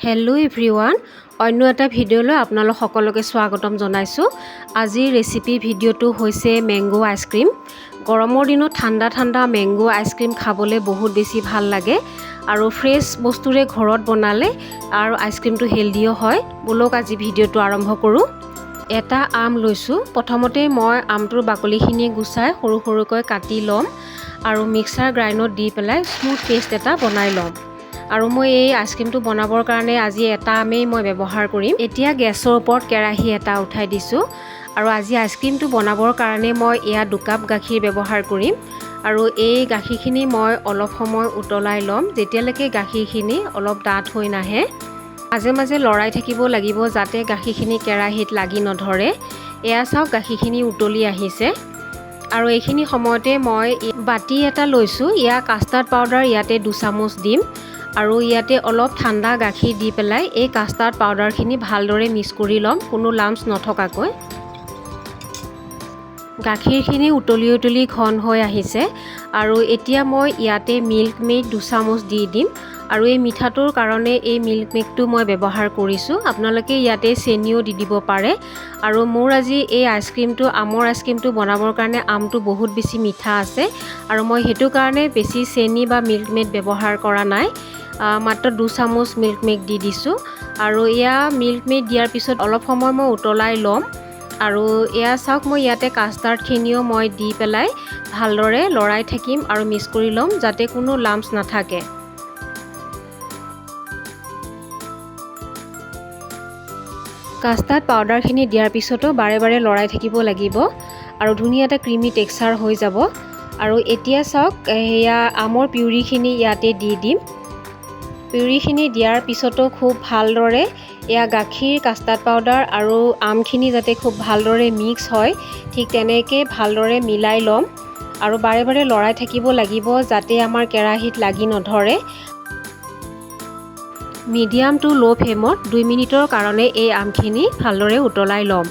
Hello' everyone, অন্য এটা ভিডিঅ'লৈ আপোনালোক সকলোকে স্বাগতম জনাইছোঁ। আজিৰ ৰেচিপি ভিডিঅ'টো হৈছে মেংগো আইচক্ৰীম। গৰমৰ দিনত ঠাণ্ডা ঠাণ্ডা মেংগো আইচক্ৰীম খাবলৈ বহুত বেছি ভাল লাগে আৰু ফ্ৰেছ বস্তুৰে ঘৰত বনালে আৰু আইচক্ৰীমটো হেল্ডিও হয়। ব'লক আজি ভিডিঅ'টো আৰম্ভ কৰোঁ। এটা আম লৈছোঁ। প্ৰথমতে মই আমটোৰ বাকলিখিনি গুচাই সৰু সৰুকৈ কাটি ল'ম আৰু মিক্সাৰ গ্ৰাইণ্ডত দি পেলাই স্মুথ পেষ্ট এটা বনাই ল'ম। আৰু মই এই আইচক্ৰীমটো বনাবৰ কাৰণে আজি এটা আমেই মই ব্যৱহাৰ কৰিম। এতিয়া গেছৰ ওপৰত কেৰাহী এটা উঠাই দিছোঁ আৰু আজি আইচক্ৰীমটো বনাবৰ কাৰণে মই এয়া 2 কাপ গাখীৰ ব্যৱহাৰ কৰিম। আৰু এই গাখীৰখিনি মই অলপ সময় উতলাই ল'ম যেতিয়ালৈকে গাখীৰখিনি অলপ ডাঠ হৈ নাহে। মাজে মাজে লৰাই থাকিব লাগিব যাতে গাখীৰখিনি কেৰাহীত লাগি নধৰে। এয়া চাওক, গাখীৰখিনি উতলি আহিছে আৰু এইখিনি সময়তে মই বাতি এটা লৈছোঁ। এয়া কাষ্টাৰ্ড পাউডাৰ ইয়াতে 2 চামুচ দিম আৰু ইয়াতে অলপ ঠাণ্ডা গাখীৰ দি পেলাই এই কাষ্টাৰ্ড পাউডাৰখিনি ভালদৰে মিক্স কৰি ল'ম, কোনো লাম্পছ নথকাকৈ। গাখীৰখিনি উতলি ঘন হৈ আহিছে আৰু এতিয়া মই ইয়াতে মিল্ক মেড 2 চামুচ দি দিম আৰু এই মিঠাটোৰ কাৰণে এই মিল্ক মেডটো মই ব্যৱহাৰ কৰিছোঁ। আপোনালোকে ইয়াতে চেনিও দি দিব পাৰে। আৰু মোৰ আজি এই আইচক্ৰীমটো আমৰ আইচক্ৰীমটো বনাবৰ কাৰণে আমটো বহুত বেছি মিঠা আছে আৰু মই সেইটো কাৰণে বেছি চেনি বা মিল্ক মেড ব্যৱহাৰ কৰা নাই। মাত্ৰ 2 চামুচ মিল্ক মেড দি দিছোঁ আৰু এয়া মিল্ক মেড দিয়াৰ পিছত অলপ সময় মই উতলাই ল'ম। আৰু এয়া চাওক, মই ইয়াতে কাষ্টাৰ্ডখিনিও মই দি পেলাই ভালদৰে লৰাই থাকিম আৰু মিক্স কৰি ল'ম যাতে কোনো লাম্পছ নাথাকে। কাষ্টাৰ্ড পাউডাৰখিনি দিয়াৰ পিছতো বাৰে বাৰে লৰাই থাকিব লাগিব আৰু ধুনীয়া এটা ক্ৰিমি টেক্সচাৰ হৈ যাব। আৰু এতিয়া চাওক, এয়া আমৰ পিউৰিখিনি ইয়াতে দি দিম। পিউৰিখিনি দিয়াৰ পিছতো খুব ভালদৰে এয়া গাখীৰ, কাষ্টাৰ্ড পাউডাৰ আৰু আমখিনি যাতে খুব ভালদৰে মিক্স হয় ঠিক তেনেকৈ ভালদৰে মিলাই ল'ম আৰু বাৰে বাৰে লৰাই থাকিব লাগিব যাতে আমাৰ কেৰাহীত লাগি নধৰে। মিডিয়াম টু ল' ফ্লেমত 2 মিনিটৰ কাৰণে এই আমখিনি ভালদৰে উতলাই ল'ম।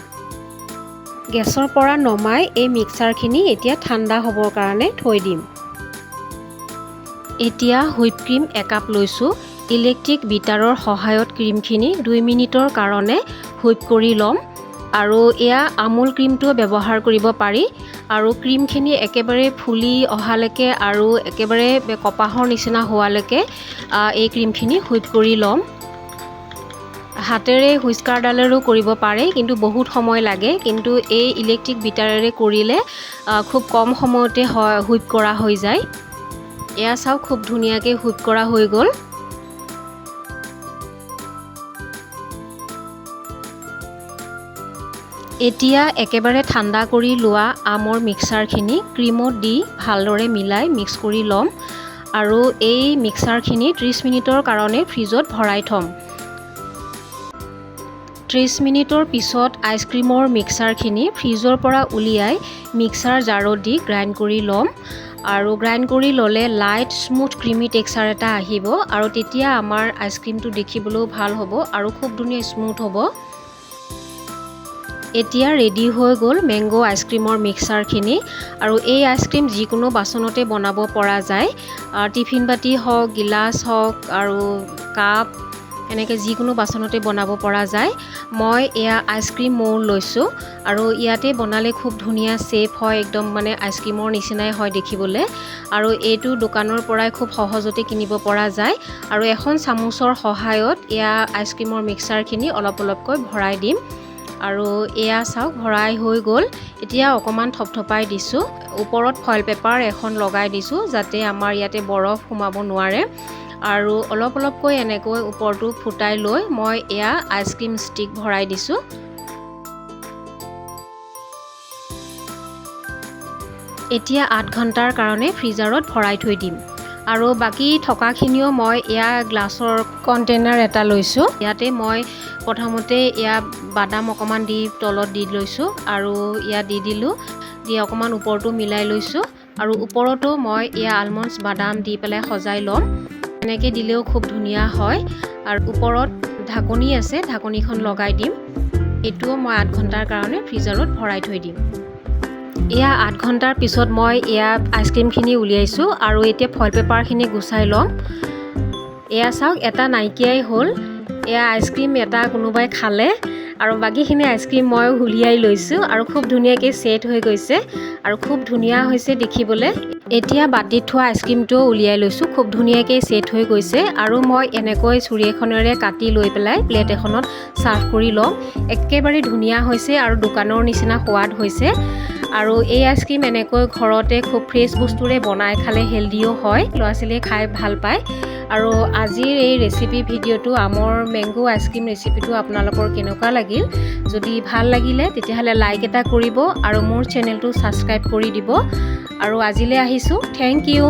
গেছৰ পৰা নমাই এই মিক্সাৰখিনি এতিয়া ঠাণ্ডা হ'বৰ কাৰণে থৈ দিম। এতিয়া হুইপ ক্ৰীম 1 কাপ লৈছোঁ। ইলেক্ট্ৰিক বিটাৰৰ সহায়ত ক্ৰীমখিনি 2 মিনিটৰ কাৰণে হুইপ কৰি ল'ম আৰু এয়া আমুল ক্ৰীমটোও ব্যৱহাৰ কৰিব পাৰি। আৰু ক্ৰীমখিনি একেবাৰে ফুলি অহালৈকে আৰু একেবাৰে কপাহৰ নিচিনা হোৱালৈকে এই ক্ৰীমখিনি হুইপ কৰি ল'ম। হাতেৰে হুইস্কাৰডালেৰেও কৰিব পাৰে কিন্তু বহুত সময় লাগে, কিন্তু এই ইলেক্ট্ৰিক বিটাৰেৰে কৰিলে খুব কম সময়তে হুইপ কৰা হৈ যায়। এয়া চাওক, খুব ধুনীয়াকৈ হুইপ কৰা হৈ গ'ল। এতিয়া একেবাৰে ঠাণ্ডা কৰি লোৱা আমৰ মিক্সাৰখিনি ক্ৰীমত দি ভালদৰে মিলাই মিক্স কৰি ল'ম আৰু এই মিক্সাৰখিনি 30 মিনিটৰ কাৰণে ফ্ৰিজত ভৰাই থ'ম। 30 মিনিটৰ পিছত আইচক্ৰীমৰ মিক্সাৰখিনি ফ্ৰিজৰ পৰা উলিয়াই মিক্সাৰ জাৰত দি গ্ৰাইণ্ড কৰি ল'ম আৰু গ্ৰাইণ্ড কৰি ল'লে লাইট স্মুথ ক্ৰিমি টেক্সচাৰ এটা আহিব আৰু তেতিয়া আমাৰ আইচক্ৰীমটো দেখিবলৈও ভাল হ'ব আৰু খুব ধুনীয়া স্মুথ হ'ব। এতিয়া ৰেডি হৈ গ'ল মেংগো আইচক্ৰীমৰ মিক্সাৰখিনি। আৰু এই আইচক্ৰীম যিকোনো বাচনতে বনাব পৰা যায়। টিফিন বাতি হওক, গিলাচ হওক আৰু কাপ, এনেকৈ যিকোনো বাচনতে বনাব পৰা যায়। মই এয়া আইচক্ৰীম মৌল্ড লৈছোঁ আৰু ইয়াতে বনালে খুব ধুনীয়া শ্বেপ হয়, একদম মানে আইচক্ৰীমৰ নিচিনাই হয় দেখিবলৈ। আৰু এইটো দোকানৰ পৰাই খুব সহজতে কিনিব পৰা যায়। আৰু এখন চামুচৰ সহায়ত এয়া আইচক্ৰীমৰ মিক্সাৰখিনি অলপ অলপকৈ ভৰাই দিম আৰু এয়া চাওক, ভৰাই হৈ গ'ল। এতিয়া অকণমান থপথপাই দিছোঁ। ওপৰত ফইল পেপাৰ এখন লগাই দিছোঁ যাতে আমাৰ ইয়াতে বৰফ সোমাব নোৱাৰে। আৰু অলপ অলপকৈ এনেকৈ ওপৰটো ফুটাই লৈ মই এয়া আইচক্ৰীম ষ্টিক ভৰাই দিছোঁ। এতিয়া 8 ঘণ্টাৰ কাৰণে ফ্ৰিজাৰত ভৰাই থৈ দিম। আৰু বাকী থকাখিনিও মই এয়া গ্লাছৰ কণ্টেইনাৰ এটা লৈছোঁ। ইয়াতে মই প্ৰথমতে এয়া বাদাম অকণমান দি তলত দি লৈছোঁ আৰু ইয়াত দি দিলোঁ, দি অকণমান ওপৰটো মিলাই লৈছোঁ আৰু ওপৰতো মই এয়া আলমণ্ডছ বাদাম দি পেলাই সজাই ল'ম। এনেকৈ দিলেও খুব ধুনীয়া হয়। আৰু ওপৰত ঢাকনি আছে, ঢাকনিখন লগাই দিম। এইটোও মই 8 ঘণ্টাৰ কাৰণে ফ্ৰিজাৰত ভৰাই থৈ দিম। এয়া 8 ঘণ্টাৰ পিছত মই এয়া আইচক্ৰীমখিনি উলিয়াইছোঁ আৰু এতিয়া ফইল পেপাৰখিনি গুচাই ল'ম। এয়া চাওক, এটা নাইকিয়াই হ'ল। এয়া আইচক্ৰীম এটা কোনোবাই খালে আৰু বাকীখিনি আইচক্ৰীম মই উলিয়াই লৈছোঁ আৰু খুব ধুনীয়াকৈ ছেট হৈ গৈছে আৰু খুব ধুনীয়া হৈছে দেখিবলৈ। এতিয়া বাতিত থোৱা আইচক্ৰীমটোও উলিয়াই লৈছোঁ, খুব ধুনীয়াকৈ ছেট হৈ গৈছে আৰু মই এনেকৈ চুৰি এখনেৰে কাটি লৈ পেলাই প্লেট এখনত ছাৰ্ভ কৰি লওঁ। একেবাৰে ধুনীয়া হৈছে আৰু দোকানৰ নিচিনা সোৱাদ হৈছে। আৰু এই আইচক্ৰীম এনেকৈ ঘৰতে খুব ফ্ৰেছ বস্তুৰে বনাই খালে হেল্ডিও হয়, ল'ৰা ছোৱালীয়ে খাই ভাল পায়। আৰু আজিৰ এই ৰেচিপি ভিডিঅ'টো আমৰ মেংগো আইচক্ৰীম ৰেচিপিটো আপোনালোকৰ কেনেকুৱা লাগিল? যদি ভাল লাগিলে তেতিয়াহ'লে লাইক এটা কৰিব আৰু মোৰ চেনেলটো ছাবস্ক্ৰাইব কৰি দিব। আৰু আজিলৈ আহিছোঁ, থেংক ইউ।